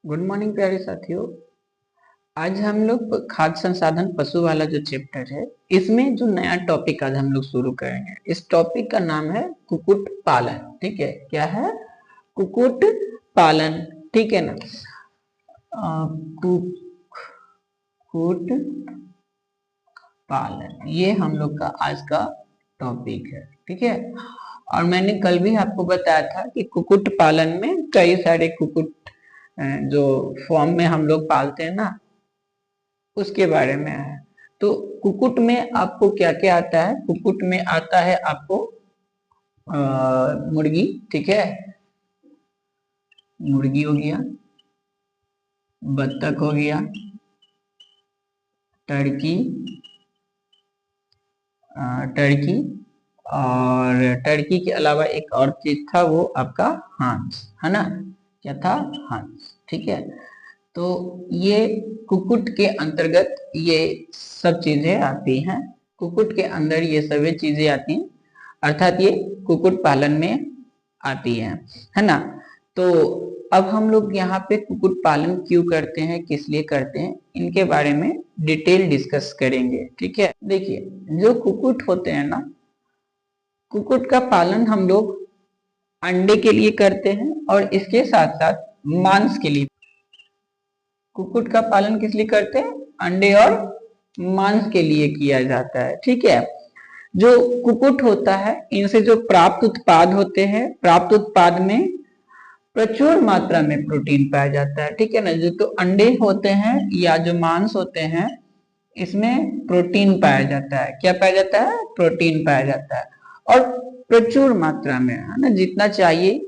Good morning प्यारे साथियों। आज हम लोग खाद्य संसाधन पशु वाला जो चैप्टर है, इसमें जो नया टॉपिक आज हम लोग शुरू करेंगे, इस टॉपिक का नाम है कुक्कुट पालन। ठीक है, क्या है? कुक्कुट पालन। ठीक है ना? कुक्कुट पालन, ये हम लोग का आज का टॉपिक है। ठीक है, और मैंने कल भी आपको बताया था कि कुक्कुट पालन में कई सारे कुक्कुट जो फॉर्म में हम लोग पालते हैं ना, उसके बारे में है। तो कुक्कुट में आपको क्या क्या आता है? कुक्कुट में आता है आपको मुर्गी। ठीक है, मुर्गी हो गया, बत्तख हो गया, टर्की, टर्की, और टर्की के अलावा एक और चीज था, वो आपका हंस है ना। क्या था? हंस। ठीक है, तो ये कुक्कुट के अंतर्गत ये सब चीजें आती हैं। कुक्कुट के अंदर ये सभी चीजें आती हैं, अर्थात ये कुक्कुट पालन में आती हैं, है ना। तो अब हम लोग यहाँ पे कुक्कुट पालन क्यों करते हैं, किस लिए करते हैं, इनके बारे में डिटेल डिस्कस करेंगे। ठीक है, देखिए, जो कुक्कुट होते हैं ना, कुक्कुट का पालन हम लोग अंडे के लिए करते हैं और इसके साथ साथ मांस के लिए। कुक्कुट का पालन किस लिए करते हैं? अंडे और मांस के लिए किया जाता है। ठीक है, जो कुक्कुट होता है, इनसे जो प्राप्त उत्पाद होते हैं, प्राप्त उत्पाद में प्रचुर मात्रा में प्रोटीन पाया जाता है। ठीक है ना, जो तो अंडे होते हैं या जो मांस होते हैं, इसमें प्रोटीन पाया जाता है। क्या पाया जाता है? प्रोटीन पाया जाता है, और प्रचुर मात्रा में, है ना। जितना चाहिए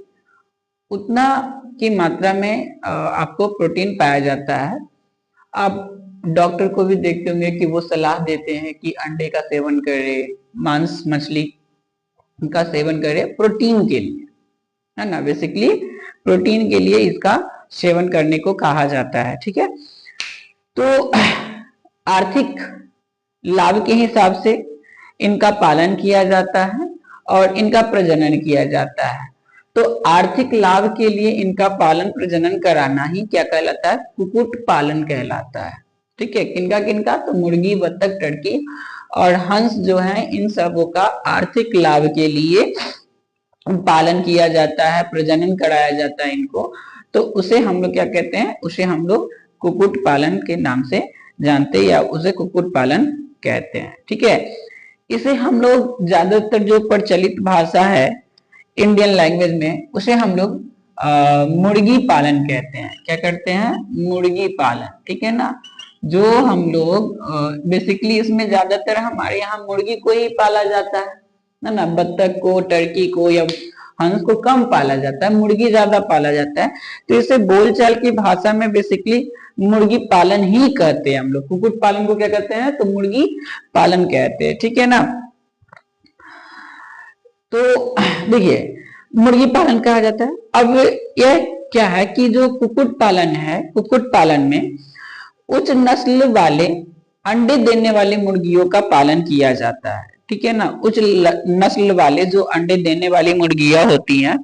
उतना की मात्रा में आपको प्रोटीन पाया जाता है। आप डॉक्टर को भी देखते होंगे कि वो सलाह देते हैं कि अंडे का सेवन करें, मांस मछली का सेवन करें प्रोटीन के लिए, है ना। बेसिकली प्रोटीन के लिए इसका सेवन करने को कहा जाता है। ठीक है, तो आर्थिक लाभ के हिसाब से इनका पालन किया जाता है और इनका प्रजनन किया जाता है। तो आर्थिक लाभ के लिए इनका पालन प्रजनन कराना ही क्या कहलाता है? कुक्कुट पालन कहलाता है। ठीक है, किनका किनका? तो मुर्गी, बत्तख, टर्की और हंस जो है, इन सबों का आर्थिक लाभ के लिए पालन किया जाता है, प्रजनन कराया जाता है इनको। तो उसे हम लोग क्या कहते हैं? उसे हम लोग कुक्कुट पालन के नाम से जानते हैं, या उसे कुक्कुट पालन कहते हैं। ठीक है, इसे हम लोग ज्यादातर जो प्रचलित भाषा है इंडियन लैंग्वेज में, उसे हम लोग मुर्गी पालन कहते हैं। क्या करते हैं? मुर्गी पालन। ठीक है ना, जो हम लोग बेसिकली इसमें ज्यादातर हमारे यहाँ मुर्गी को ही पाला जाता है ना। बत्तख को, टर्की को या हंस को कम पाला जाता है, मुर्गी ज्यादा पाला जाता है। तो इसे बोलचाल की भाषा में बेसिकली मुर्गी पालन ही कहते हैं हम लोग। कुक्कुट पालन को क्या कहते हैं? तो मुर्गी पालन कहते हैं। ठीक है ना, तो देखिए, मुर्गी पालन कहा जाता है। अब यह क्या है कि जो कुक्कुट पालन है, कुक्कुट पालन में उच्च नस्ल वाले अंडे देने वाले मुर्गियों का पालन किया जाता है। ठीक है ना, उच्च नस्ल वाले जो अंडे देने वाली मुर्गियां होती हैं,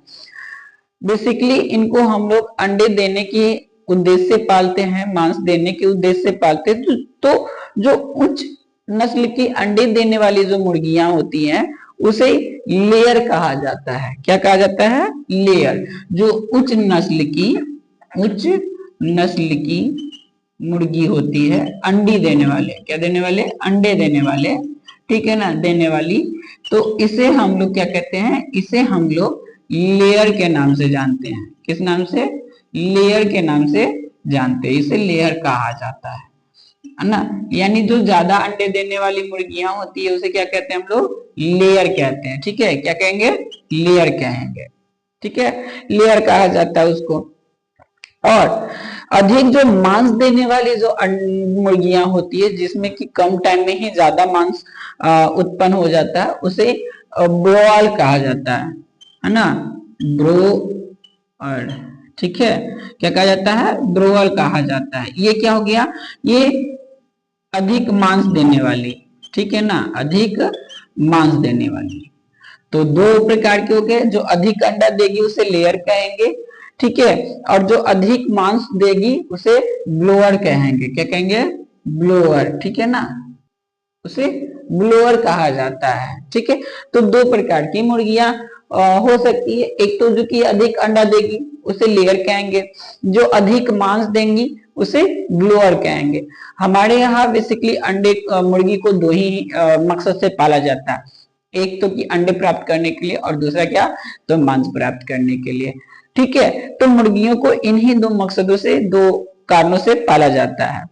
बेसिकली इनको हम लोग अंडे देने के उद्देश्य से पालते हैं, मांस देने के उद्देश्य से पालते हैं। तो जो उच्च नस्ल की अंडे देने वाली जो मुर्गियां होती हैं, उसे लेयर कहा जाता है। क्या कहा जाता है? लेयर। जो उच्च नस्ल की मुर्गी होती है, अंडी देने वाले, क्या देने वाले? अंडे देने वाले। ठीक है ना, देने वाली, तो इसे हम लोग क्या कहते हैं? इसे हम लोग लेयर के नाम से जानते हैं। किस नाम से? लेयर के नाम से जानते हैं, इसे लेयर कहा जाता है ना। यानी जो ज्यादा अंडे देने वाली मुर्गियां होती है, उसे क्या कहते हैं हम लोग? लेयर कहते हैं। ठीक है, क्या कहेंगे? लेयर कहेंगे। ठीक है, लेयर कहा जाता है उसको। और अधिक जो मांस देने वाली जो मुर्गियां होती है, जिसमें कि कम टाइम में ही ज्यादा मांस उत्पन्न हो जाता है, उसे ब्रोआल कहा जाता है ना। ब्रोअल। ठीक है, क्या कहा जाता है? ब्रोअल कहा जाता है। ये क्या हो गया? ये अधिक मांस देने वाली। ठीक है ना, अधिक मांस देने वाली। तो दो प्रकार के हो गए। जो अधिक अंडा देगी उसे लेयर कहेंगे, ठीक है। और जो अधिक मांस देगी उसे ब्लोअर कहेंगे। क्या कहेंगे? ब्लोअर, ठीक है ना, उसे ब्लोअर कहा जाता है। ठीक है, तो दो प्रकार की मुर्गियां हो सकती है। एक तो जो कि अधिक अंडा देगी उसे लेयर कहेंगे, जो अधिक मांस देंगी उसे ब्लोअर कहेंगे। हमारे यहाँ बेसिकली अंडे मुर्गी को दो ही मकसद से पाला जाता है, एक तो कि अंडे प्राप्त करने के लिए और दूसरा क्या, तो मांस प्राप्त करने के लिए। ठीक है, तो मुर्गियों को इन्हीं दो मकसदों से, दो कारणों से पाला जाता है।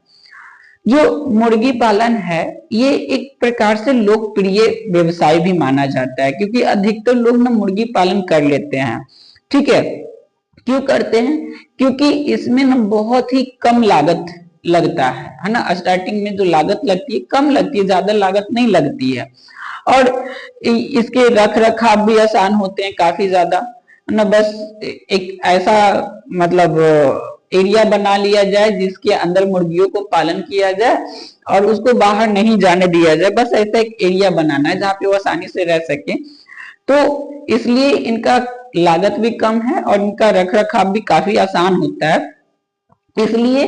जो मुर्गी पालन है ये एक प्रकार से लोकप्रिय व्यवसाय भी माना जाता है, क्योंकि अधिकतर लोग ना मुर्गी पालन कर लेते हैं। ठीक है, क्यों करते हैं? क्योंकि इसमें ना बहुत ही कम लागत लगता है ना। स्टार्टिंग में जो लागत लगती है कम लगती है, ज्यादा लागत नहीं लगती है। और इसके रख रखाव भी आसान होते हैं काफी ज्यादा ना। बस एक ऐसा मतलब एरिया बना लिया जाए जिसके अंदर मुर्गियों को पालन किया जाए और उसको बाहर नहीं जाने दिया जाए। बस ऐसा एक एरिया बनाना है जहाँ पे वो आसानी से रह सके। तो इसलिए इनका लागत भी कम है और इनका रख रखाव भी काफी आसान होता है। इसलिए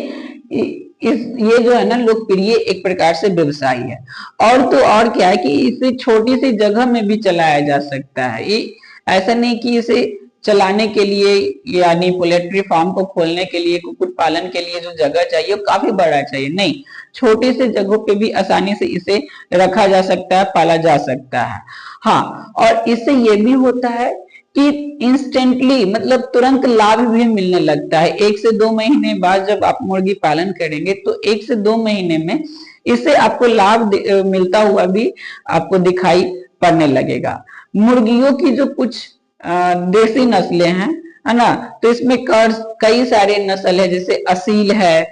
इस ये जो है ना लोकप्रिय एक प्रकार से व्यवसाय है। और तो और क्या है कि इसे छोटी सी जगह में भी चलाया जा सकता है। ये ऐसा नहीं कि इसे चलाने के लिए यानी पोल्ट्री फार्म को खोलने के लिए, कुक्कुट पालन के लिए जो जगह चाहिए वो काफी बड़ा चाहिए, नहीं, छोटी से जगहों पे भी आसानी से इसे रखा जा सकता है, पाला जा सकता है। हाँ, और इससे ये भी होता है कि इंस्टेंटली मतलब तुरंत लाभ भी मिलने लगता है। 1 से 2 महीने बाद जब आप मुर्गी पालन करेंगे तो 1 से 2 महीने में इससे आपको लाभ मिलता हुआ भी आपको दिखाई पड़ने लगेगा। मुर्गियों की जो कुछ देसी नस्लें हैं, है ना, तो इसमें कई सारे नस्ल है, जैसे असील है,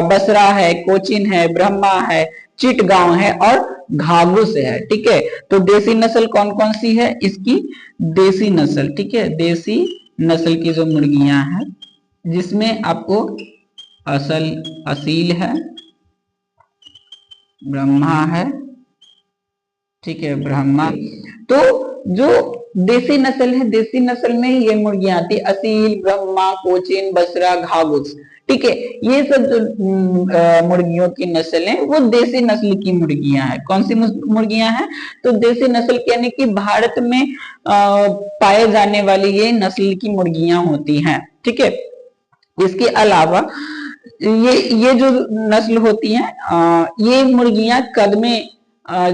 बसरा है, कोचिन है, ब्रह्मा है, चिटगांव है और घाघुस है। ठीक है, तो देसी नस्ल कौन कौन सी है इसकी? देसी नस्ल, ठीक है, देसी नस्ल की जो मुर्गियां हैं जिसमें आपको असील है, ब्रह्मा है, ठीक है, ब्रह्मा। तो जो देसी नस्ल है, देसी नस्ल में ये मुर्गियां आती है, असील, ब्रह्मा, कोचिन, बसरा, घाघुस। ठीक है, ये सब जो मुर्गियों की नस्ल है वो देसी नस्ल की मुर्गियां हैं। कौन सी मुर्गियां हैं? तो देसी नस्ल यानी कि भारत में पाए जाने वाली ये नस्ल की मुर्गियां होती हैं। ठीक है, इसके अलावा ये जो नस्ल होती है ये मुर्गियां कद में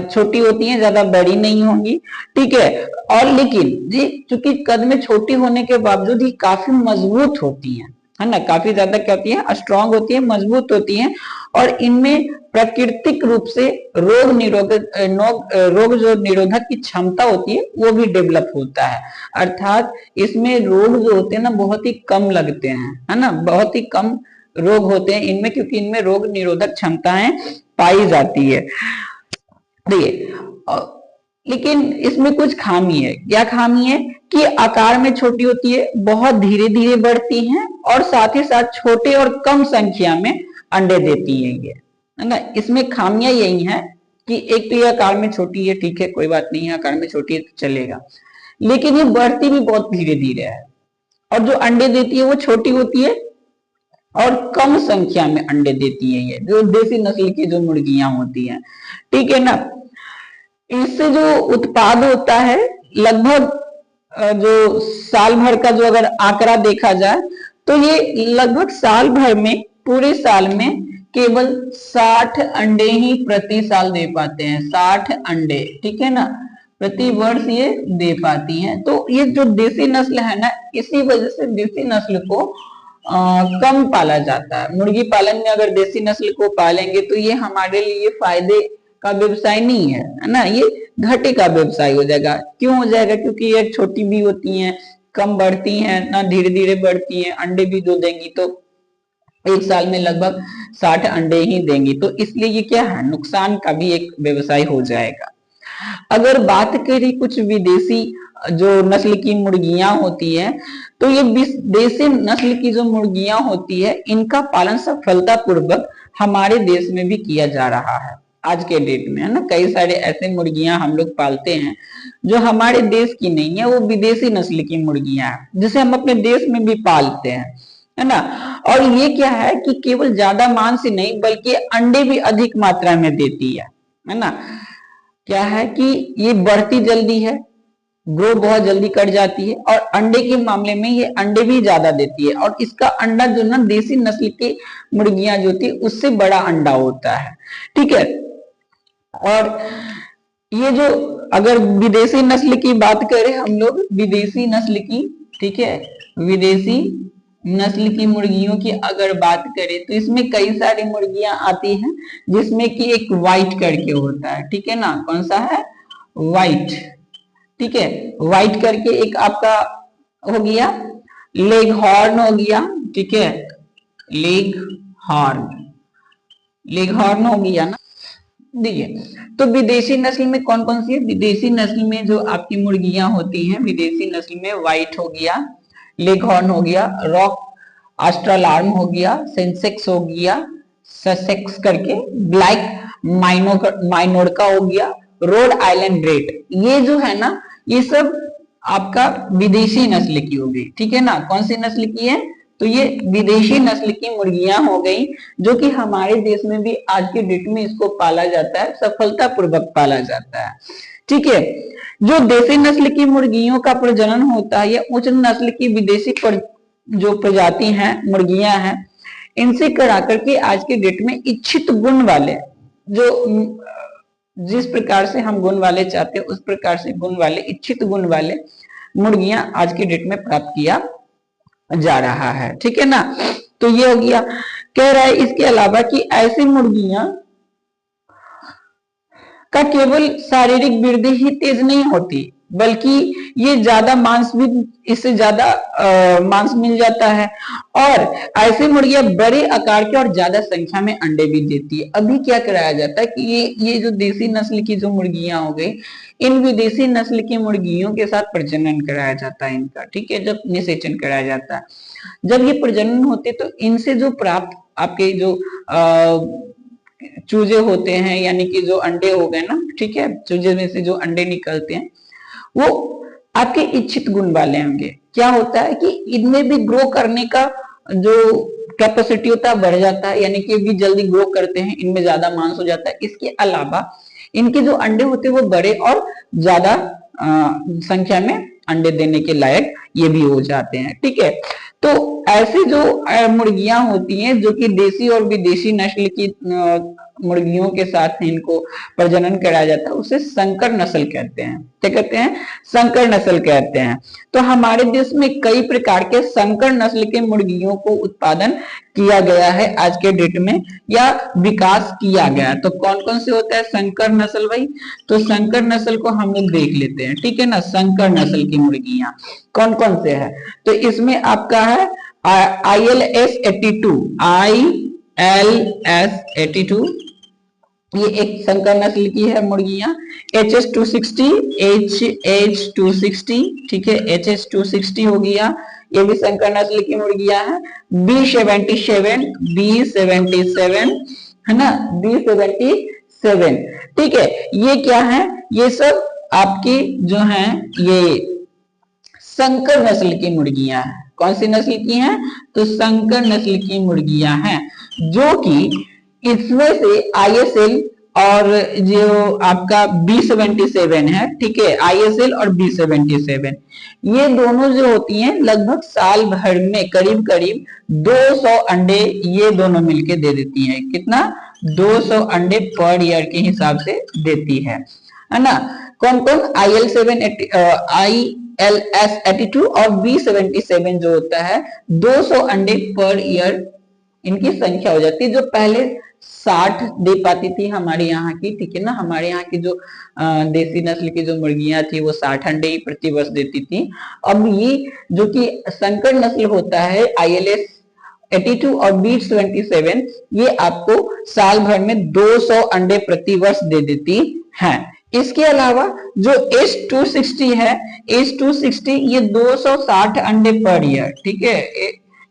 छोटी होती हैं, ज्यादा बड़ी नहीं होंगी। ठीक है, और लेकिन ये चूंकि कद में छोटी होने के बावजूद ये काफी मजबूत होती हैं, है ना, काफी ज्यादा क्या होती है, स्ट्रांग होती है, मजबूत होती हैं। और इनमें प्राकृतिक रूप से रोग जो निरोधक की क्षमता होती है वो भी डेवलप होता है। अर्थात इसमें रोग जो होते हैं ना बहुत ही कम लगते हैं, है ना, बहुत ही कम रोग होते हैं इनमें, क्योंकि इनमें रोग निरोधक क्षमताएं पाई जाती है। देखिए, लेकिन इसमें कुछ खामी है। क्या खामी है? कि आकार में छोटी होती है, बहुत धीरे धीरे बढ़ती हैं और साथ ही साथ छोटे और कम संख्या में अंडे देती हैं ये, है ना। इसमें खामियां यही है कि एक तो ये आकार में छोटी है, ठीक है, कोई बात नहीं है, आकार में छोटी है तो चलेगा, लेकिन ये बढ़ती भी बहुत धीरे धीरे है। और जो अंडे देती है वो छोटी होती है और कम संख्या में अंडे देती है, ये जो देसी नस्ल की जो मुर्गियां होती हैं। ठीक है ना, इससे जो उत्पाद होता है लगभग जो साल भर का जो अगर आंकड़ा देखा जाए तो ये लगभग साल भर में, पूरे साल में केवल 60 अंडे ही प्रति साल दे पाते हैं। 60 अंडे, ठीक है ना, प्रति वर्ष ये दे पाती हैं। तो ये जो देसी नस्ल है ना, इसी वजह से देसी नस्ल को कम पाला जाता है। मुर्गी पालन में अगर देसी नस्ल को पालेंगे तो ये हमारे लिए फायदे का व्यवसाय नहीं है ना, ये घाटे का व्यवसाय हो जाएगा। क्यों हो जाएगा? क्योंकि ये छोटी भी होती हैं, कम बढ़ती हैं ना, धीरे धीरे बढ़ती हैं, अंडे भी दो देंगी तो एक साल में लगभग 60 अंडे ही देंगी। तो इसलिए ये क्या है, नुकसान का भी एक व्यवसाय हो जाएगा। अगर बात करें कुछ विदेशी जो नस्ल की मुर्गियां होती है, तो ये देसी नस्ल की जो मुर्गियां होती है इनका पालन सफलता पूर्वक हमारे देश में भी किया जा रहा है। आज के डेट में, है ना। कई सारे ऐसे मुर्गियां हम लोग पालते हैं जो हमारे देश की नहीं है, वो विदेशी नस्ल की मुर्गियां हैं, जिसे हम अपने देश में भी पालते हैं, है ना। और ये क्या है कि केवल ज्यादा मांस ही नहीं बल्कि अंडे भी अधिक मात्रा में देती है ना। क्या है कि ये बढ़ती जल्दी है, ग्रो बहुत जल्दी कर जाती है, और अंडे के मामले में ये अंडे भी ज्यादा देती है, और इसका अंडा जो ना देसी नस्ल की मुर्गियां जो थी उससे बड़ा अंडा होता है, ठीक है। और ये जो अगर विदेशी नस्ल की बात करें हम लोग, विदेशी नस्ल की, ठीक है, विदेशी नस्ल की मुर्गियों की अगर बात करें तो इसमें कई सारी मुर्गियां आती हैं, जिसमें कि एक व्हाइट करके होता है, ठीक है ना। कौन सा है? व्हाइट, ठीक है। व्हाइट करके एक आपका हो गया, लेग हॉर्न हो गया, ठीक है, लेग हॉर्न, लेग हॉर्न हो गया ना। देखिए, तो विदेशी नस्ल में कौन कौन सी है? विदेशी नस्ल में जो आपकी मुर्गियां होती हैं, विदेशी नस्ल में व्हाइट हो गया, लेग हॉर्न हो गया, रॉक ऑस्ट्रालार्म हो गया, सेंसेक्स हो गया, ससेक्स करके, ब्लैक माइनोर्का हो गया, रोड आइलैंड रेड। ये जो है ना, ये सब आपका विदेशी नस्ल की हो गई, ठीक है ना। कौन सी नस्ल की है? तो ये विदेशी नस्ल की मुर्गियां हो गई, जो कि हमारे देश में भी आज के डेट में इसको पाला जाता है, सफलता पूर्वक पाला जाता है, ठीक है। जो देसी नस्ल की मुर्गियों का प्रजनन होता है, या उच्च नस्ल की विदेशी जो प्रजाति हैं, मुर्गियां हैं, इनसे करा करके आज के डेट में इच्छित गुण वाले, जो जिस प्रकार से हम गुण वाले चाहते हैं उस प्रकार से गुण वाले, इच्छित गुण वाले मुर्गियां आज के डेट में प्राप्त किया जा रहा है, ठीक है ना। तो ये हो गया। कह रहा है इसके अलावा कि ऐसी मुर्गियां का केवल शारीरिक वृद्धि ही तेज नहीं होती, बल्कि ये ज्यादा मांस भी, इससे ज्यादा मांस मिल जाता है, और ऐसी मुर्गियां बड़े आकार के और ज्यादा संख्या में अंडे भी देती है। अभी क्या कराया जाता है कि ये जो देसी नस्ल की जो मुर्गियां हो गई, इन विदेशी नस्ल की मुर्गियों के साथ प्रजनन कराया जाता है इनका, ठीक है, जब निषेचन कराया जाता है। जब ये प्रजनन होते तो इनसे जो प्राप्त आपके जो चूजे होते हैं, यानी कि जो अंडे हो गए ना, ठीक है, चूजे में से जो अंडे निकलते हैं वो आपके इच्छित गुण वाले होंगे। क्या होता है कि इनमें भी ग्रो करने का जो कैपेसिटी होता है बढ़ जाता है, यानी कि भी जल्दी ग्रो करते हैं, इनमें ज्यादा मांस हो जाता है। इसके अलावा इनके जो अंडे होते हैं वो बड़े और ज्यादा संख्या में अंडे देने के लायक ये भी हो जाते हैं, ठीक है। तो ऐसी जो मुर्गियां होती हैं जो कि देसी और विदेशी नस्ल की मुर्गियों के साथ इनको प्रजनन कराया जाता है, उसे संकर नस्ल कहते हैं। क्या कहते हैं? संकर नस्ल कहते हैं। तो हमारे देश में कई प्रकार के संकर नस्ल के मुर्गियों को उत्पादन किया गया है आज के डेट में, या विकास किया गया। तो कौन कौन से होता है संकर नस्ल भाई? तो संकर नस्ल को हम लोग देख लेते हैं, ठीक है ना। संकर नस्ल की मुर्गियां कौन कौन से है? तो इसमें आपका है ILS 82, ILS 82, ये एक संकर नस्ल की है मुर्गियां। HS 260, HH 260, ठीक है, HS 260 हो गया, ये भी संकर नस्ल की मुर्गियां हैं। B77, B77, है ना, B77, ठीक है। ये क्या है? ये सब आपकी जो है ये संकर नस्ल की मुर्गियां हैं। कौन सी नस्ल की हैं? तो संकर नस्ल की मुर्गियां हैं, जो कि इसमें से ISL और जो आपका B77 है, ठीक है, ISL और B77, ये दोनों जो होती हैं लगभग साल भर में करीब करीब 200 अंडे ये दोनों मिलके दे देती हैं। कितना? 200 अंडे पर ईयर के हिसाब से देती है ना। कौन कौन? ILS 82 और B77 जो होता है 200 अंडे पर ईयर इनकी संख्या हो जाती है। जो पहले 60 दे पाती थी हमारे यहाँ की, ठीक है ना, हमारे यहाँ की जो देसी नस्ल की जो मुर्गियां थी वो 60 अंडे ही प्रति वर्ष देती थी। अब ये जो कि संकर नस्ल होता है ILS 82 और B77, ये आपको साल भर में 200 अंडे प्रति वर्ष दे देती है। इसके अलावा जो H260 है, H260 ये 260 अंडे पर ईयर, ठीक है,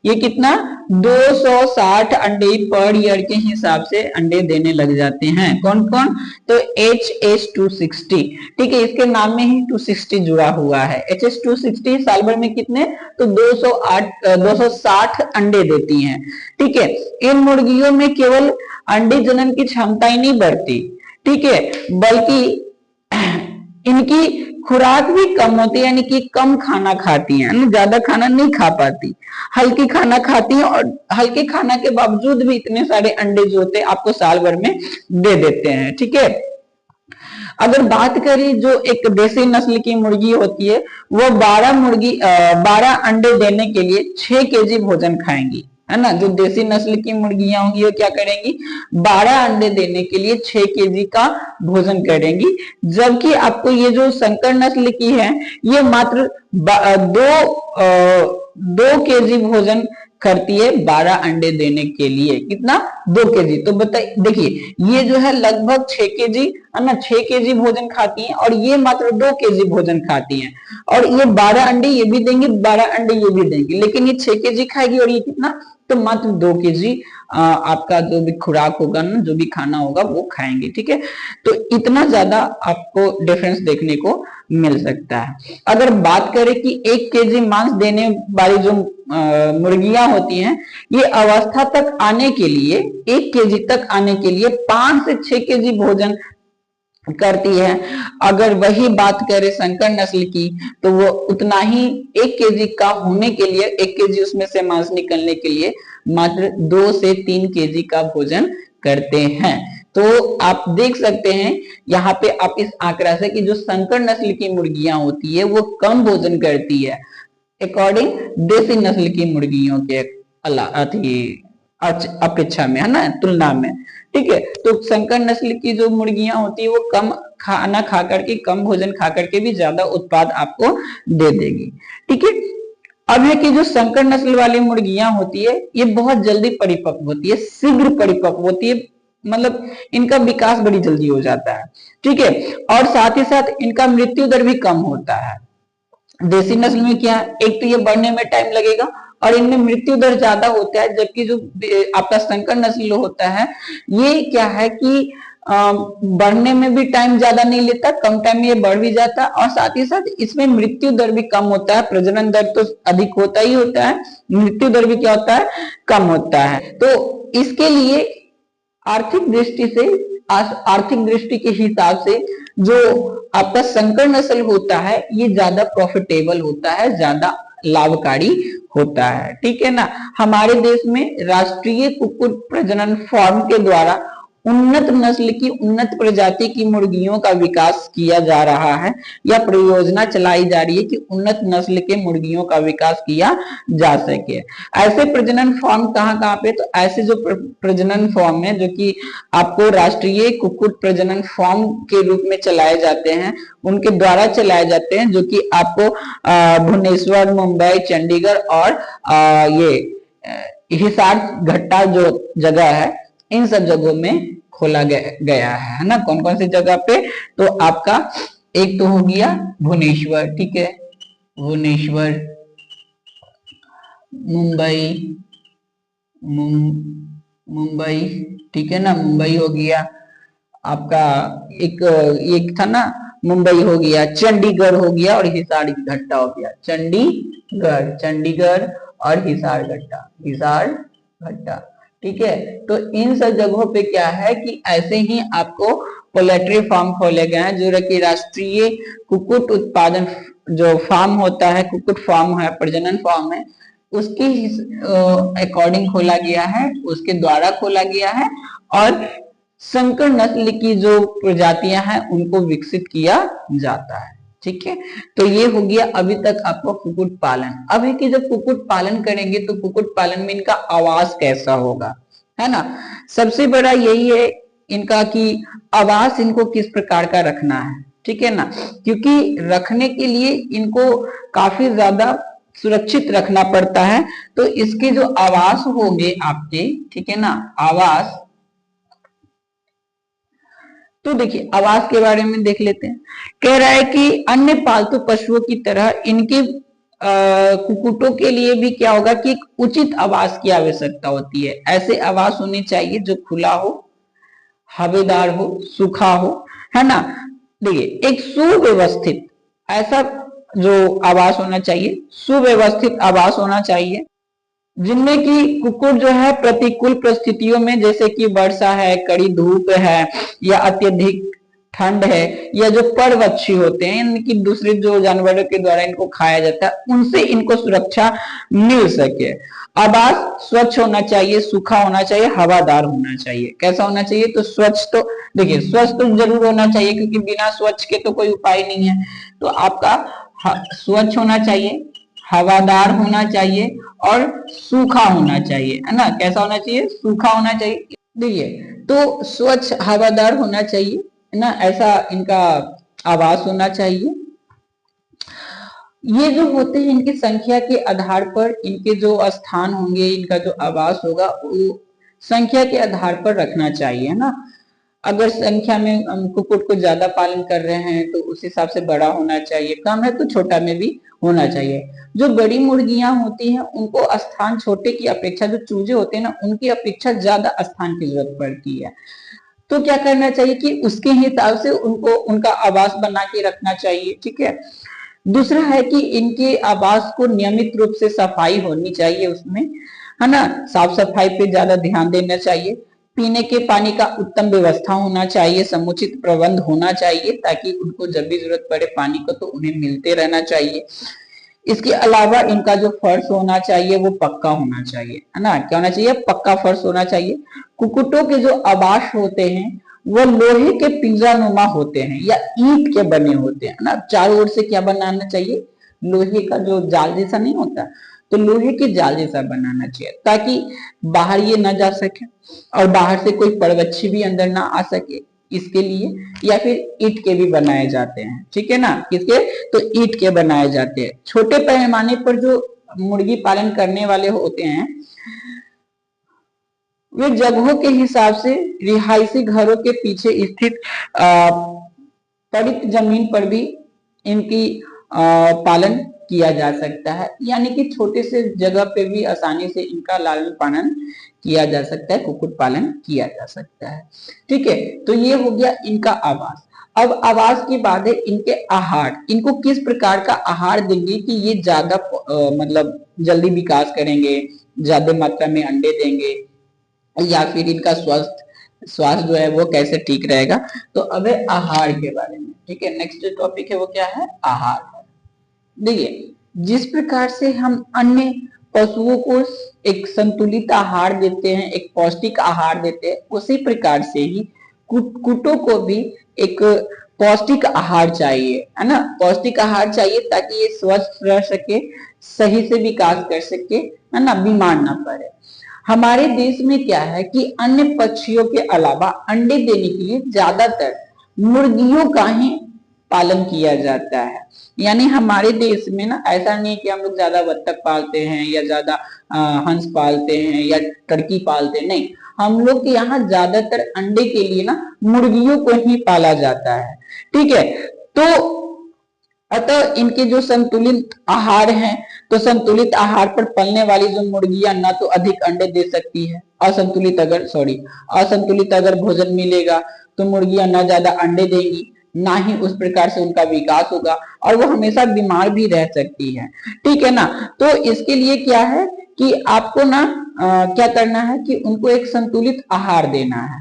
ये कितना 260 अंडे पर ईयर के हिसाब से अंडे देने लग जाते हैं। कौन कौन? तो HS260, ठीक है, इसके नाम में ही 260 जुड़ा हुआ है। HS260 साल भर में कितने? तो 260 अंडे देती हैं। ठीक है, इन मुर्गियों में केवल अंडे जनन की क्षमता ही नहीं बढ़ती, ठीक है, बल्कि इनकी खुराक भी कम होती है, यानी कि कम खाना खाती हैं, ज्यादा खाना नहीं खा पाती, हल्की खाना खाती हैं, और हल्के खाना के बावजूद भी इतने सारे अंडे जो होते हैं आपको साल भर में दे देते हैं। ठीक है, अगर बात करें जो एक देसी नस्ल की मुर्गी होती है, वो 12 अंडे देने के लिए 6 केजी भोजन खाएंगी, है ना। जो देसी नस्ल की मुर्गियां होंगी वो क्या करेंगी? 12 अंडे देने के लिए 6 केजी का भोजन करेंगी, जबकि आपको ये जो संकर नस्ल की है ये मात्र 2 केजी भोजन करती है 12 अंडे देने के लिए। कितना? 2 केजी। तो बताइए, देखिए ये जो है लगभग 6 केजी, है ना, 6 केजी भोजन खाती हैं, और ये मात्र 2 केजी भोजन खाती हैं, और ये 12 अंडे ये भी देंगी, 12 अंडे ये भी देंगी, लेकिन ये 6 केजी खाएगी और ये कितना? तो मात्र 2 केजी आपका जो भी खुराक होगा ना, जो भी खाना होगा वो खाएंगे। ठीक है, तो इतना ज्यादा आपको डिफरेंस देखने को मिल सकता है। अगर बात करें कि 1 केजी मांस देने वाली जो मुर्गियां होती हैं, ये अवस्था तक आने के लिए, 1 केजी तक आने के लिए 5 से 6 केजी भोजन करती है। अगर वही बात करें संकर नस्ल की, तो वो उतना ही 1 केजी का होने के लिए, 1 केजी उसमें से मांस निकलने के लिए मात्र 2 से 3 केजी का भोजन करते हैं। तो आप देख सकते हैं यहाँ पे आप इस आंकड़ा से कि जो संकर नस्ल की मुर्गियां होती है वो कम भोजन करती है अकॉर्डिंग देसी नस्ल की मुर्गियों के अपेक्षा में, है ना, तुलना में। ठीक है, तो संकर नस्ल की जो मुर्गियां होती है वो कम खाना खा करके, कम भोजन खा करके भी ज्यादा उत्पाद आपको दे देगी। ठीक है, अब है कि जो संकर नस्ल वाली मुर्गियां होती है ये बहुत जल्दी परिपक्व होती है, शीघ्र परिपक्व होती है, मतलब इनका विकास बड़ी जल्दी हो जाता है। ठीक है, और साथ ही साथ इनका मृत्यु दर भी कम होता है। देसी नस्ल में क्या, एक तो ये बढ़ने में टाइम लगेगा और इनमें मृत्यु दर ज्यादा होता है, जबकि जो आपका संकर नस्ल होता है ये क्या है कि बढ़ने में भी टाइम ज्यादा नहीं लेता, कम टाइम में ये बढ़ भी जाता है, और साथ ही साथ इसमें मृत्यु दर भी कम होता है। प्रजनन दर तो अधिक होता ही होता है, मृत्यु दर भी क्या होता है? कम होता है। तो इसके लिए आर्थिक दृष्टि से, आर्थिक दृष्टि के हिसाब से जो आपका संकर नस्ल होता है ये ज्यादा प्रॉफिटेबल होता है, ज्यादा लाभकारी होता है। ठीक है ना, हमारे देश में राष्ट्रीय कुक्कुट प्रजनन फॉर्म के द्वारा उन्नत नस्ल की, उन्नत प्रजाति की मुर्गियों का विकास किया जा रहा है, या परियोजना चलाई जा रही है कि उन्नत नस्ल के मुर्गियों का विकास किया जा सके। ऐसे प्रजनन फॉर्म कहाँ कहाँ पे? तो ऐसे जो प्रजनन फॉर्म है जो कि आपको राष्ट्रीय कुक्कुट प्रजनन फॉर्म के रूप में चलाए जाते हैं, उनके द्वारा चलाए जाते हैं, जो कि आपको भुवनेश्वर, मुंबई, चंडीगढ़ और ये हिसार घट्टा जो जगह है, इन सब जगहों में खोला गया है ना। कौन कौन सी जगह पे? तो आपका एक तो हो गया भुवनेश्वर, ठीक है, भुवनेश्वर, मुंबई, मुंबई, ठीक है ना, मुंबई हो गया आपका, एक था ना, मुंबई हो गया, चंडीगढ़ हो गया, और हिसार घट्टा हो गया। चंडीगढ़, चंडीगढ़ और हिसार घट्टा, हिसार घट्टा। ठीक है, तो इन सब जगहों पे क्या है कि ऐसे ही आपको पोल्ट्री फार्म खोले गए हैं, जो कि राष्ट्रीय कुक्कुट उत्पादन जो फार्म होता है, कुक्कुट फार्म है, प्रजनन फार्म है, उसके अकॉर्डिंग खोला गया है, उसके द्वारा खोला गया है, और संकर नस्ल की जो प्रजातियां हैं उनको विकसित किया जाता है। ठीक है, तो ये हो गया अभी तक आपको कुक्कुट पालन। अब है कि जब कुक्कुट पालन करेंगे तो कुक्कुट पालन में इनका आवास कैसा होगा, है ना। सबसे बड़ा यही है इनका कि आवास इनको किस प्रकार का रखना है। ठीक है ना, क्योंकि रखने के लिए इनको काफी ज्यादा सुरक्षित रखना पड़ता है, तो इसके जो आवास होंगे आपके, ठीक है ना, आवास, तो देखिए आवास के बारे में देख लेते हैं। कह रहा है कि अन्य पालतू पशुओं की तरह इनके कुक्कुटों के लिए भी क्या होगा कि एक उचित आवास की आवश्यकता होती है। ऐसे आवास होने चाहिए जो खुला हो, हवेदार हो, सूखा हो, है ना। देखिए एक सुव्यवस्थित ऐसा जो आवास होना चाहिए, सुव्यवस्थित आवास होना चाहिए जिनमें कि कुकुर जो है प्रतिकूल परिस्थितियों में, जैसे कि वर्षा है, कड़ी धूप है, या अत्यधिक ठंड है, या जो परवच्छी होते हैं इनकी दूसरे जो जानवरों के द्वारा इनको खाया जाता है, उनसे इनको सुरक्षा मिल सके। आवास स्वच्छ होना चाहिए, सूखा होना चाहिए, हवादार होना चाहिए। कैसा होना चाहिए? तो स्वच्छ तो देखिए स्वच्छ तो जरूर होना चाहिए, क्योंकि बिना स्वच्छ के तो कोई उपाय नहीं है। तो आपका स्वच्छ होना चाहिए, हवादार होना चाहिए, और सूखा होना चाहिए, है ना। कैसा होना चाहिए? सूखा होना चाहिए। देखिए तो स्वच्छ हवादार होना चाहिए, है ना, ऐसा इनका आवास होना चाहिए। ये जो होते हैं इनकी संख्या के आधार पर इनके जो स्थान होंगे, इनका जो आवास होगा वो संख्या के आधार पर रखना चाहिए, है ना। अगर संख्या में हम कुक्कुट को ज्यादा पालन कर रहे हैं तो उस हिसाब से बड़ा होना चाहिए, कम है तो छोटा में भी होना चाहिए। जो बड़ी मुर्गियां होती हैं उनको स्थान छोटे की अपेक्षा, जो चूजे होते हैं ना उनकी अपेक्षा ज्यादा स्थान की जरूरत पड़ती है। तो क्या करना चाहिए कि उसके हिसाब से उनको उनका आवास बना के रखना चाहिए, ठीक है। दूसरा है कि इनके आवास को नियमित रूप से सफाई होनी चाहिए उसमें, है ना। साफ सफाई पे ज्यादा ध्यान देना चाहिए। पीने के पानी का उत्तम व्यवस्था होना चाहिए, समुचित प्रबंध होना चाहिए, ताकि उनको जब भी जरूरत पड़े पानी को तो उन्हें मिलते रहना चाहिए। इसके अलावा इनका जो फर्श होना चाहिए वो पक्का होना चाहिए, है ना। क्या होना चाहिए? पक्का फर्श होना चाहिए। कुक्कुटों के जो आवास होते हैं वो लोहे के पिंजरानुमा होते हैं या ईंट के बने होते हैं ना। चारों ओर से क्या बनाना चाहिए? लोहे का जो जाल जैसा नहीं होता, तो लोहे के जाल जैसा बनाना चाहिए, ताकि बाहर ये ना जा सके और बाहर से कोई परवच्छी भी अंदर ना आ सके, इसके लिए। या फिर ईंट के भी बनाए जाते हैं, ठीक है ना। किसके? तो ईंट के बनाए जाते हैं। छोटे पैमाने पर जो मुर्गी पालन करने वाले होते हैं वे जगहों के हिसाब से रिहायशी घरों के पीछे स्थित पड़ित जमीन पर भी इनकी पालन किया जा सकता है, यानी कि छोटे से जगह पे भी आसानी से इनका लालन पालन किया जा सकता है, कुक्कुट पालन किया जा सकता है, ठीक है। तो ये हो गया इनका आवास। अब आवास की बात है इनके आहार, इनको किस प्रकार का आहार देंगे कि ये ज्यादा मतलब जल्दी विकास करेंगे, ज्यादा मात्रा में अंडे देंगे, या फिर इनका स्वास्थ्य जो है वो कैसे ठीक रहेगा। तो अब है आहार के बारे में, ठीक है। नेक्स्ट जो टॉपिक है वो क्या है? आहार। देखिए जिस प्रकार से हम अन्य पशुओं को एक संतुलित आहार देते हैं, एक पौष्टिक आहार देते हैं, उसी प्रकार से ही कुक्कुटों को भी एक पौष्टिक आहार चाहिए, है ना। पौष्टिक आहार चाहिए ताकि ये स्वस्थ रह सके, सही से विकास कर सके, है ना, बीमार ना पड़े। हमारे देश में क्या है कि अन्य पक्षियों के अलावा अंडे देने के लिए ज्यादातर मुर्गियों का ही पालन किया जाता है। यानी हमारे देश में ना ऐसा नहीं कि हम लोग ज्यादा बत्तख पालते हैं या ज्यादा हंस पालते हैं या टर्की पालते हैं, नहीं, हम लोग के यहाँ ज्यादातर अंडे के लिए ना मुर्गियों को ही पाला जाता है, ठीक है। तो अतः इनके जो संतुलित आहार हैं, तो संतुलित आहार पर पलने वाली जो मुर्गियां ना तो अधिक अंडे दे सकती है, असंतुलित अगर भोजन मिलेगा तो मुर्गियां ना ज्यादा अंडे देंगी, ना ही उस प्रकार से उनका विकास होगा, और वो हमेशा बीमार भी रह सकती है, ठीक है ना। तो इसके लिए क्या है कि आपको ना क्या करना है कि उनको एक संतुलित आहार देना है।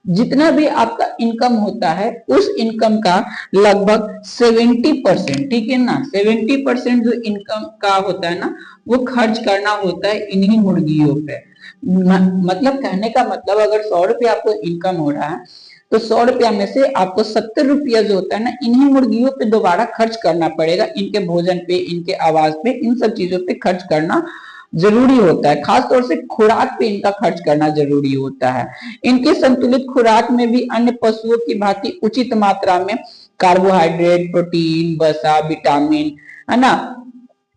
जितना भी आपका इनकम होता है उस इनकम का लगभग 70%, ठीक है ना, 70% जो इनकम का होता है ना वो खर्च करना होता है इन्हीं मुर्गियों पे। मतलब कहने का मतलब अगर 100 रुपया आपको इनकम हो रहा है तो 100 रुपया में से आपको 70 रुपया जो होता है ना इन्हीं मुर्गियों पे दोबारा खर्च करना पड़ेगा, इनके भोजन पे, इनके आवास पे, इन सब चीजों पे खर्च करना जरूरी होता है। खास तौर से खुराक पे इनका खर्च करना जरूरी होता है। इनके संतुलित खुराक में भी अन्य पशुओं की भांति उचित मात्रा में कार्बोहाइड्रेट, प्रोटीन, वसा, विटामिन, है ना,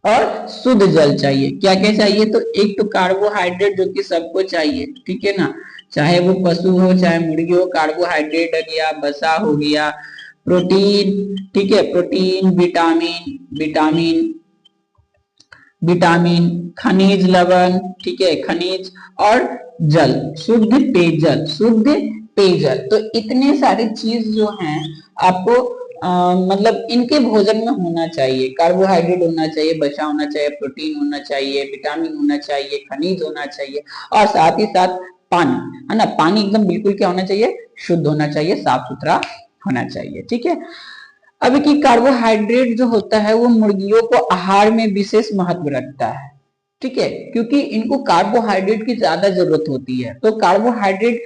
और शुद्ध जल चाहिए। क्या क्या चाहिए? तो एक तो कार्बोहाइड्रेट जो कि सबको चाहिए, ठीक है ना, चाहे वो पशु हो चाहे मुर्गी हो, कार्बोहाइड्रेट हो गया, वसा हो गया, प्रोटीन, ठीक है, प्रोटीन, विटामिन, विटामिन, खनिज लवण, ठीक है, खनिज और जल, शुद्ध पेयजल, शुद्ध पेयजल। तो इतने सारे चीज जो हैं आपको मतलब इनके भोजन में होना चाहिए। कार्बोहाइड्रेट होना चाहिए, बचा होना चाहिए, प्रोटीन होना चाहिए, विटामिन होना चाहिए, खनिज होना चाहिए और साथ ही साथ पानी, है ना। पानी एकदम बिल्कुल क्या होना चाहिए, शुद्ध होना चाहिए, साफ सुथरा होना चाहिए, ठीक है। अब की कार्बोहाइड्रेट जो होता है वो मुर्गियों को आहार में विशेष महत्व रखता है, ठीक है, क्योंकि इनको कार्बोहाइड्रेट की ज्यादा जरूरत होती है। तो कार्बोहाइड्रेट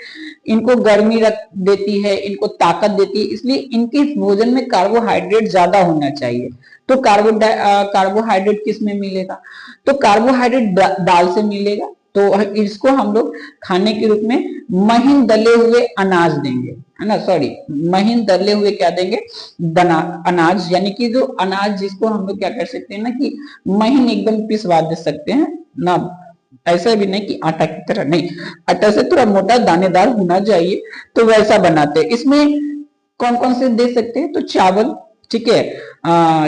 इनको गर्मी रख देती है, इनको ताकत देती है, इसलिए इनके भोजन में कार्बोहाइड्रेट ज्यादा होना चाहिए। तो कार्बोहाइड्रेट किस में मिलेगा, तो कार्बोहाइड्रेट दाल से मिलेगा। तो इसको हम लोग खाने के रूप में महीन दले हुए अनाज देंगे, है ना, सॉरी, महीन दले हुए क्या देंगे, दना अनाज, यानी कि जो अनाज जिसको हम लोग क्या कर सकते हैं ना कि महीन एकदम पिसवा दे सकते हैं ना, ऐसा भी नहीं कि आटा की तरह नहीं, आटा से थोड़ा मोटा दानेदार होना चाहिए, तो वैसा बनाते हैं। इसमें कौन कौन से दे सकते हैं, तो चावल, ठीक है,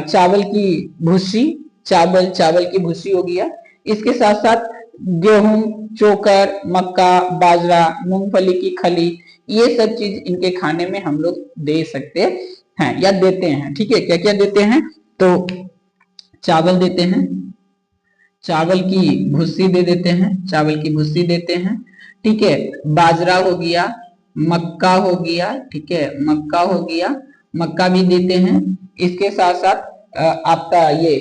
चावल की भूसी, चावल की भूसी हो गया। इसके साथ साथ गेहूं, चोकर, मक्का, बाजरा, मूंगफली की खली, ये सब चीज इनके खाने में हम लोग दे सकते हैं या देते हैं, ठीक है। क्या क्या देते हैं, तो चावल देते हैं, चावल की भूसी दे देते हैं, चावल की भूसी देते हैं, ठीक है, बाजरा हो गया, मक्का हो गया, ठीक है, मक्का हो गया, मक्का भी देते हैं। इसके साथ साथ आपका ये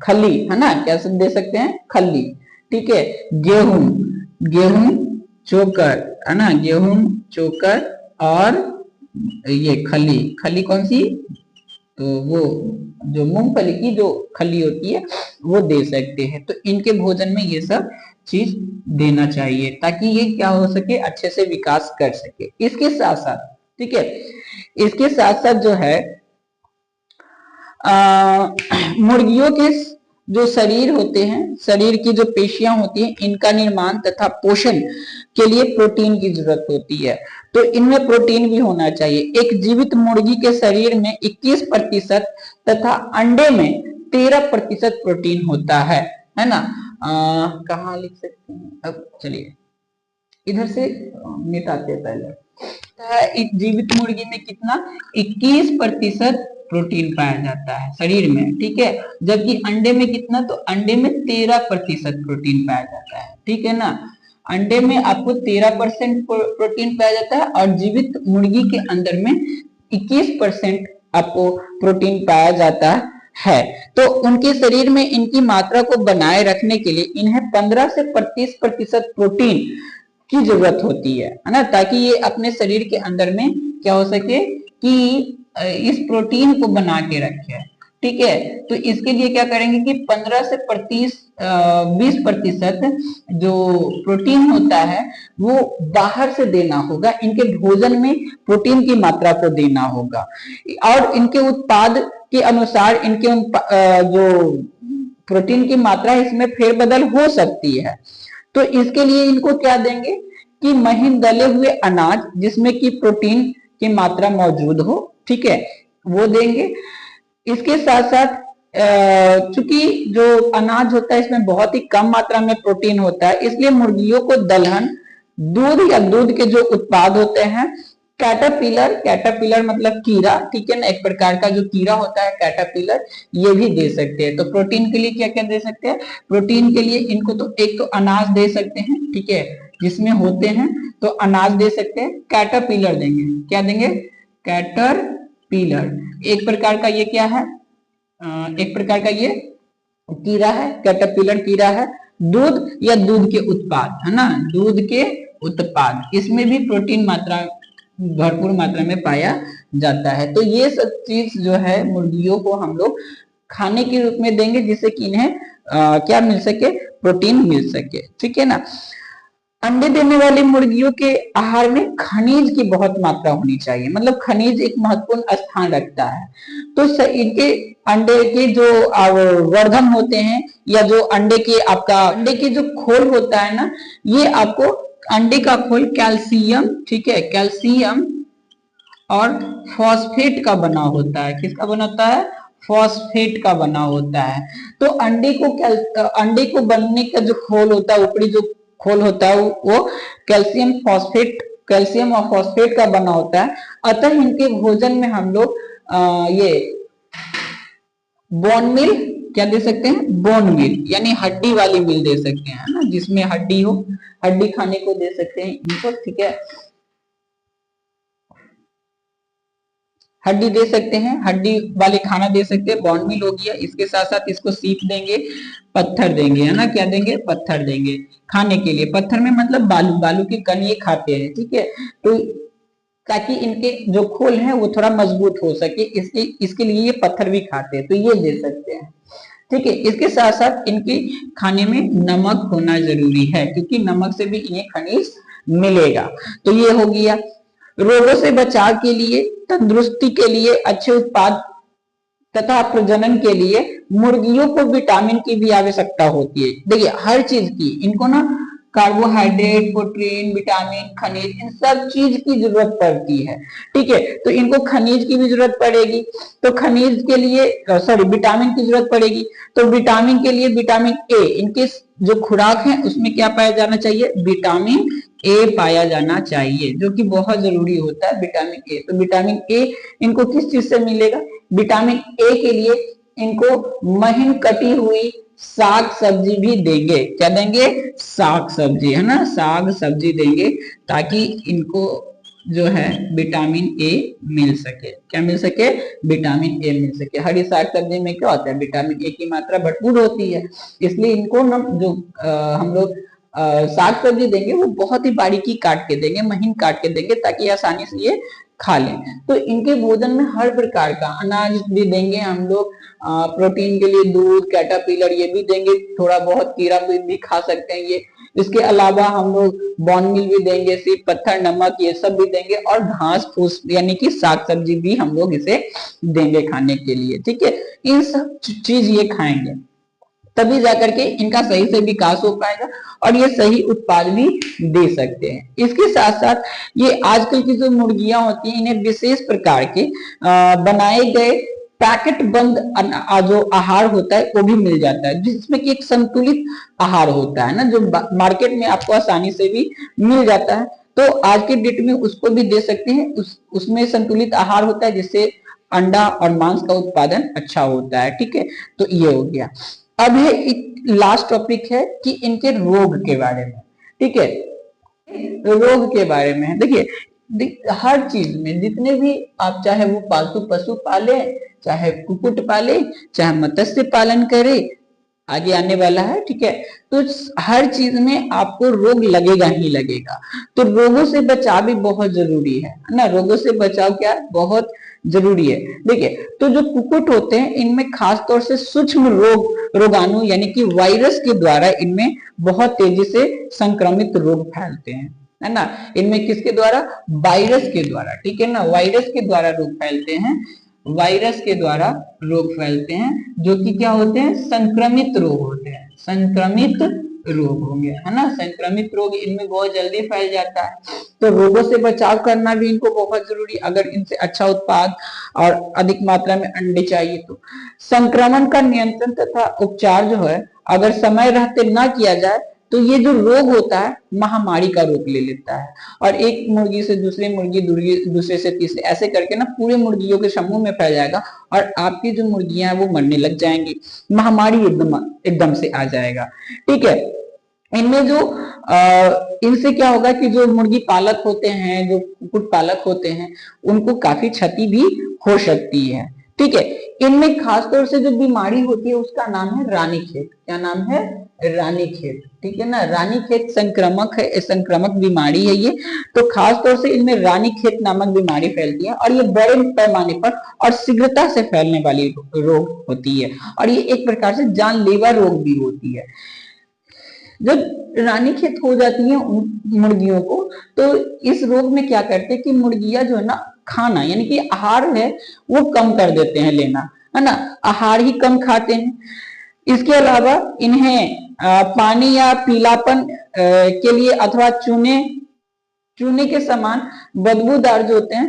खली, है ना, क्या दे सकते हैं, खली, ठीक है, गेहूं, गेहूं, चोकर, है ना, गेहूं, चोकर और ये खली, खली कौन सी, तो वो जो मूंगफली की जो खली होती है वो दे सकते हैं। तो इनके भोजन में ये सब चीज देना चाहिए ताकि ये क्या हो सके, अच्छे से विकास कर सके। इसके साथ साथ, ठीक है, इसके साथ साथ जो है मुर्गियों के जो शरीर होते हैं, शरीर की जो पेशियां होती हैं, इनका निर्माण तथा पोषण के लिए प्रोटीन की जरूरत होती है। तो इनमें प्रोटीन भी होना चाहिए। एक जीवित मुर्गी के शरीर में 21% तथा अंडे में 13% प्रोटीन होता है ना। कहाँ लिख सकते हैं, अब चलिए इधर से मिटाते हैं पहले। एक जीवित मुर्गी में कितना, 21% प्रोटीन पाया जाता है शरीर में, ठीक है, जबकि अंडे में कितना, तो अंडे में 13% प्रोटीन पाया जाता है, ठीक है ना। अंडे में आपको 13% प्रोटीन पाया जाता है और जीवित मुर्गी के अंदर में 21% आपको प्रोटीन पाया जाता है। तो उनके शरीर में इनकी मात्रा को बनाए रखने के लिए इन्हें 15 से 25% प्रोटीन की जरूरत होती है ना, ताकि ये अपने शरीर के अंदर में क्या हो सके कि इस प्रोटीन को बना के रखे, ठीक है। तो इसके लिए क्या करेंगे कि 15 से 20% जो प्रोटीन होता है वो बाहर से देना होगा, इनके भोजन में प्रोटीन की मात्रा को देना होगा और इनके उत्पाद के अनुसार इनके जो प्रोटीन की मात्रा इसमें फेरबदल हो सकती है। तो इसके लिए इनको क्या देंगे कि महीन दले हुए अनाज जिसमें कि प्रोटीन की मात्रा मौजूद हो, ठीक है, वो देंगे। इसके साथ साथ चूंकि जो अनाज होता है इसमें बहुत ही कम मात्रा में प्रोटीन होता है, इसलिए मुर्गियों को दलहन, दूध या दूध के जो उत्पाद होते हैं, कैटरपिलर, कैटरपिलर मतलब कीड़ा, ठीक है ना, एक प्रकार का जो कीड़ा होता है कैटरपिलर, ये भी दे सकते हैं। तो प्रोटीन के लिए क्या क्या दे सकते हैं, प्रोटीन के लिए इनको तो एक तो अनाज दे सकते हैं, ठीक है, जिसमें होते हैं, तो अनाज दे सकते हैं, कैटरपिलर देंगे, क्या देंगे, कैटरपिलर, एक प्रकार का ये क्या है, एक प्रकार का ये कीड़ा है, कैटरपिलर कीड़ा है। दूध या दूध के उत्पाद, है ना, दूध के उत्पाद, इसमें भी प्रोटीन मात्रा भरपूर मात्रा में पाया जाता है। तो ये सब चीज जो है मुर्गियों को हम लोग खाने के रूप में देंगे जिससे कि इन्हें क्या मिल सके, प्रोटीन मिल सके, ठीक है ना। अंडे देने वाली मुर्गियों के आहार में खनिज की बहुत मात्रा होनी चाहिए, मतलब खनिज एक महत्वपूर्ण स्थान रखता है। तो इनके अंडे के जो वर्धन होते हैं या जो अंडे के आपका अंडे के जो खोल होता है ना, ये आपको अंडे का खोल कैल्शियम, ठीक है, कैल्शियम और फॉस्फेट का बना होता है। किसका बना होता है, फॉस्फेट का बना होता है। तो अंडे को बनने का जो खोल होता है, ऊपरी जो खोल होता है वो कैल्शियम और फॉस्फेट का बना होता है। अतः इनके भोजन में हम लोग ये बोन मिल क्या दे सकते हैं, बोन मिल यानी हड्डी वाली मिल दे सकते हैं, ना, जिसमें हड्डी हो, हड्डी खाने को दे सकते हैं इनको, ठीक है। हड्डी दे सकते हैं, हड्डी वाले खाना दे सकते हैं, बॉन मिल हो गया। इसके साथ साथ इसको सीप देंगे, पत्थर देंगे, है ना, क्या देंगे, पत्थर देंगे खाने के लिए। पत्थर में मतलब बालू, बालू के कण ये खाते हैं, ठीक है। तो ताकि इनके जो खोल है वो थोड़ा मजबूत हो सके, इसके लिए ये पत्थर भी खाते हैं, तो ये दे सकते हैं, ठीक है। इसके साथ साथ इनके खाने में नमक होना जरूरी है, क्योंकि नमक से भी इन्हें खनिज मिलेगा। तो ये हो गया। रोगों से बचाव के लिए, तंदुरुस्ती के लिए, अच्छे उत्पाद तथा प्रजनन के लिए मुर्गियों को विटामिन की भी आवश्यकता होती है। देखिए हर चीज की इनको ना कार्बोहाइड्रेट, प्रोटीन, विटामिन, खनिज, इन सब चीज की जरूरत पड़ती है, ठीक है। तो इनको खनिज की भी जरूरत पड़ेगी, तो खनिज के लिए विटामिन की जरूरत पड़ेगी। तो विटामिन के लिए विटामिन ए, इनके जो खुराक है उसमें क्या पाया जाना चाहिए, विटामिन ए पाया जाना चाहिए, जो कि बहुत जरूरी होता है विटामिन ए। तो विटामिन ए इनको किस चीज से मिलेगा, विटामिन ए के लिए इनको महीन कटी हुई साग सब्जी भी देंगे। क्या देंगे, साग सब्जी, है ना, साग सब्जी देंगे, ताकि इनको जो है विटामिन ए मिल सके। क्या मिल सके, विटामिन ए मिल सके। हरी साग सब्जी में क्या होता है, विटामिन ए की मात्रा भरपूर होती है, इसलिए इनको ना जो हम लोग साग सब्जी देंगे वो बहुत ही बारीकी काट के देंगे, महीन काट के देंगे, ताकि आसानी से ये खा लें। तो इनके भोजन में हर प्रकार का अनाज भी देंगे हम लोग, प्रोटीन के लिए दूध, कैटापिलर ये भी देंगे, थोड़ा बहुत कीड़ा भी खा सकते हैं ये। इसके अलावा हम लोग बॉन मिल भी देंगे, सिर्फ पत्थर, नमक ये सब भी देंगे, और घास फूस यानी कि साग सब्जी भी हम लोग इसे देंगे खाने के लिए, ठीक है। इन सब चीज ये खाएंगे, तभी जाकर के इनका सही से विकास हो पाएगा और ये सही उत्पाद भी दे सकते हैं। इसके साथ साथ ये आजकल की जो मुर्गियां होती हैं, इन्हें विशेष प्रकार के बनाए गए पैकेट बंद जो आहार होता है वो भी मिल जाता है, जिसमें कि एक संतुलित आहार होता है ना, जो मार्केट में आपको आसानी से भी मिल जाता है। तो आज के डेट में उसको भी दे सकते हैं, उसमें संतुलित आहार होता है, जिससे अंडा और मांस का उत्पादन अच्छा होता है, ठीक है। तो ये हो गया। अब है एक लास्ट टॉपिक है कि इनके रोग के बारे में, ठीक है। रोग के बारे में देखिए हर चीज में, जितने भी आप चाहे वो पालतू पशु पाले, चाहे कुक्कुट पाले, चाहे मत्स्य पालन करे, आगे आने वाला है, ठीक है। तो हर चीज में आपको रोग लगेगा ही लगेगा। तो रोगों से बचाव भी बहुत जरूरी है ना, रोगों से बचाव क्या बहुत जरूरी है। देखिए तो जो कुक्कुट होते हैं, इनमें खास तौर से सूक्ष्म रोगाणु यानी कि वायरस के द्वारा इनमें बहुत तेजी से संक्रमित रोग फैलते हैं, है ना। इनमें किसके द्वारा, वायरस के द्वारा, ठीक है ना, वायरस के द्वारा रोग फैलते हैं, वायरस के द्वारा रोग फैलते हैं, जो कि क्या होते हैं, संक्रमित रोग होते हैं, संक्रमित रोग होंगे, है ना। संक्रमित रोग इनमें बहुत जल्दी फैल जाता है। तो रोगों से बचाव करना भी इनको बहुत जरूरी, अगर इनसे अच्छा उत्पाद और अधिक मात्रा में अंडे चाहिए तो। संक्रमण का नियंत्रण तथा उपचार जो है, अगर समय रहते ना किया जाए तो ये जो रोग होता है महामारी का रूप ले लेता है, और एक मुर्गी से दूसरी मुर्गी, दूसरे से तीसरे, ऐसे करके ना पूरे मुर्गियों के समूह में फैल जाएगा, और आपकी जो मुर्गियां हैं वो मरने लग जाएंगी, महामारी एकदम से आ जाएगा, ठीक है। इनमें जो इनसे क्या होगा कि जो मुर्गी पालक होते हैं, जो कुक्कुट पालक होते हैं, उनको काफी क्षति भी हो सकती है, ठीक है। इनमें खासतौर से जो बीमारी होती है उसका नाम है रानीखेत। क्या नाम है, रानीखेत, ठीक है ना। रानीखेत संक्रमक है, संक्रमक बीमारी है ये। तो खासतौर से इनमें रानीखेत नामक बीमारी फैलती है, और ये बड़े पैमाने पर और शीघ्रता से फैलने वाली रोग होती है, और ये एक प्रकार से जानलेवा रोग भी होती है। जब रानीखेत हो जाती है मुर्गियों को, तो इस रोग में क्या करते हैं कि मुर्गियां जो है ना, खाना यानी कि आहार है वो कम कर देते हैं लेना, है ना, आहार ही कम खाते हैं। इसके अलावा इन्हें पानी या पीलापन के लिए अथवा चूने चूने के समान बदबूदार जो होते हैं,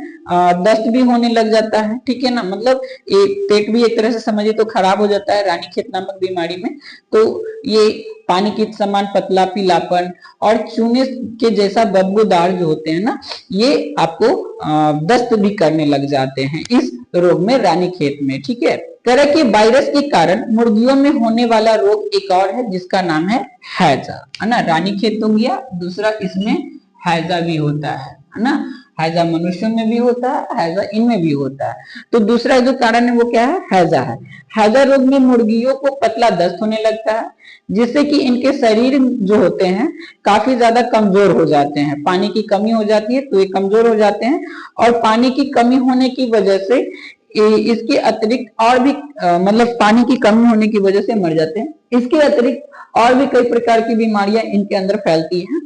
दस्त भी होने लग जाता है, ठीक है ना, मतलब पेट भी एक तरह से समझिए तो खराब हो जाता है रानीखेत नामक बीमारी में। तो ये पानी के समान पतला पीलापन और चूने के जैसा बदबूदार जो होते हैं ना, ये आपको दस्त भी करने लग जाते हैं इस रोग में, रानीखेत में, ठीक है। तरह के वायरस के कारण मुर्गियों में होने वाला रोग एक और है जिसका नाम है हैजा, है ना। रानीखेत हो गया, दूसरा इसमें हैजा भी होता है ना। हैजा मनुष्यों में भी होता है, हैजा इनमें भी होता है। तो दूसरा जो कारण है वो क्या है, हैजा है। हैजा रोग में मुर्गियों को पतला दस्त होने लगता है, जिससे कि इनके शरीर जो होते हैं काफी ज्यादा कमजोर हो जाते हैं, पानी की कमी हो जाती है तो ये कमजोर हो जाते हैं, और पानी की कमी होने की वजह से इसके अतिरिक्त और भी मतलब पानी की कमी होने की वजह से मर जाते हैं। इसके अतिरिक्त और भी कई प्रकार की बीमारियां इनके अंदर फैलती हैं,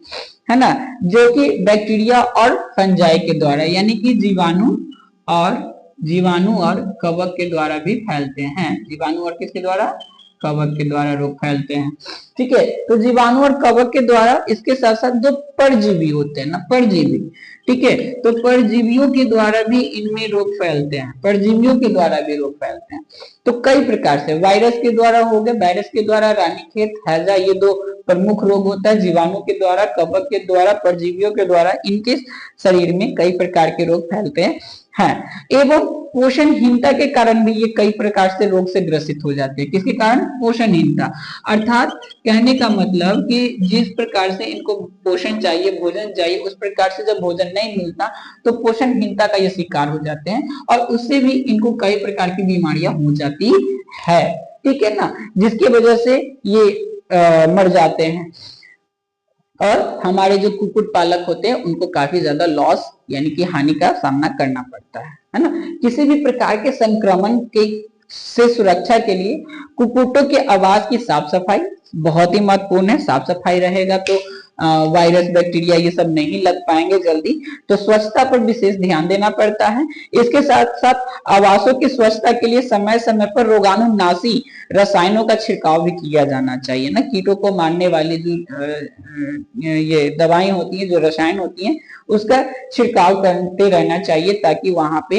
है ना, जो कि बैक्टीरिया और फंजाई के द्वारा, यानी कि जीवाणु और कवक के द्वारा भी फैलते हैं। जीवाणु और किसके द्वारा, कवक के द्वारा रोग फैलते हैं, ठीक है। तो जीवाणु और कवक के द्वारा, इसके साथ साथ जो परजीवी होते हैं ना, परजीवी, ठीक है, तो परजीवियों के द्वारा भी इनमें रोग फैलते हैं, परजीवियों के द्वारा भी रोग फैलते हैं। तो कई प्रकार से वायरस के द्वारा हो गए, वायरस के द्वारा रानीखेत, हैजा, ये दो प्रमुख रोग होता है। जीवाणु के द्वारा, कवक के द्वारा, परजीवियों के द्वारा इनके शरीर में कई प्रकार के रोग फैलते हैं। एवं पोषणहीनता के कारण भी ये कई प्रकार से रोग से ग्रसित हो जाते हैं। किसके कारण, पोषणहीनता, अर्थात कहने का मतलब कि जिस प्रकार से इनको पोषण चाहिए, भोजन चाहिए, उस प्रकार से जब भोजन नहीं मिलता तो पोषणहीनता का ये शिकार हो जाते हैं, और उससे भी इनको कई प्रकार की बीमारियां हो जाती है, ठीक है ना, जिसकी वजह से ये मर जाते हैं। और हमारे जो कुक्कुट पालक होते हैं उनको काफी ज्यादा लॉस यानी कि हानि का सामना करना पड़ता है ना। किसी भी प्रकार के संक्रमण के से सुरक्षा के लिए कुक्कुटों के आवास की साफ सफाई बहुत ही महत्वपूर्ण है। साफ सफाई रहेगा तो वायरस, बैक्टीरिया ये सब नहीं लग पाएंगे जल्दी। तो स्वच्छता पर विशेष ध्यान देना पड़ता है। इसके साथ साथ आवासों की स्वच्छता के लिए समय समय पर रोगाणुनाशी रसायनों का छिड़काव भी किया जाना चाहिए ना। कीटों को मारने वाली जो ये दवाएं होती हैं, जो रसायन होती हैं, उसका छिड़काव करते रहना चाहिए ताकि वहां पे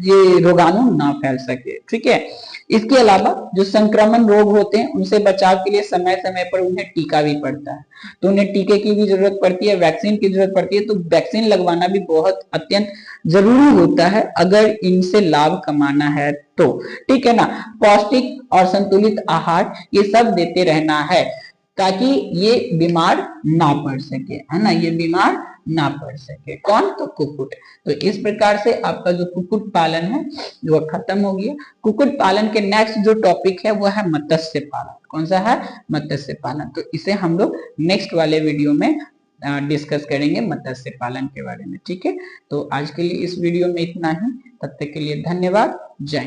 ये रोगाणु ना फैल सके, ठीक है। इसके अलावा जो संक्रमण रोग होते हैं उनसे बचाव के लिए समय समय पर उन्हें टीका भी पड़ता है, तो उन्हें टीके की भी जरूरत पड़ती है, वैक्सीन की जरूरत पड़ती है। तो वैक्सीन लगवाना भी बहुत अत्यंत जरूरी होता है अगर इनसे लाभ कमाना है तो, ठीक है ना। पौष्टिक और संतुलित आहार ये सब देते रहना है ताकि ये बीमार ना पड़ सके, है ना, ये बीमार ना पड़ सके। कौन, तो कुक्कुट। तो इस प्रकार से आपका जो कुक्कुट पालन है वो खत्म हो गया। कुक्कुट पालन के नेक्स्ट जो टॉपिक है वो है मत्स्य पालन। कौन सा है, मत्स्य पालन। तो इसे हम लोग नेक्स्ट वाले वीडियो में डिस्कस करेंगे, मत्स्य पालन के बारे में, ठीक है। तो आज के लिए इस वीडियो में इतना ही, तब तक के लिए धन्यवाद, जय।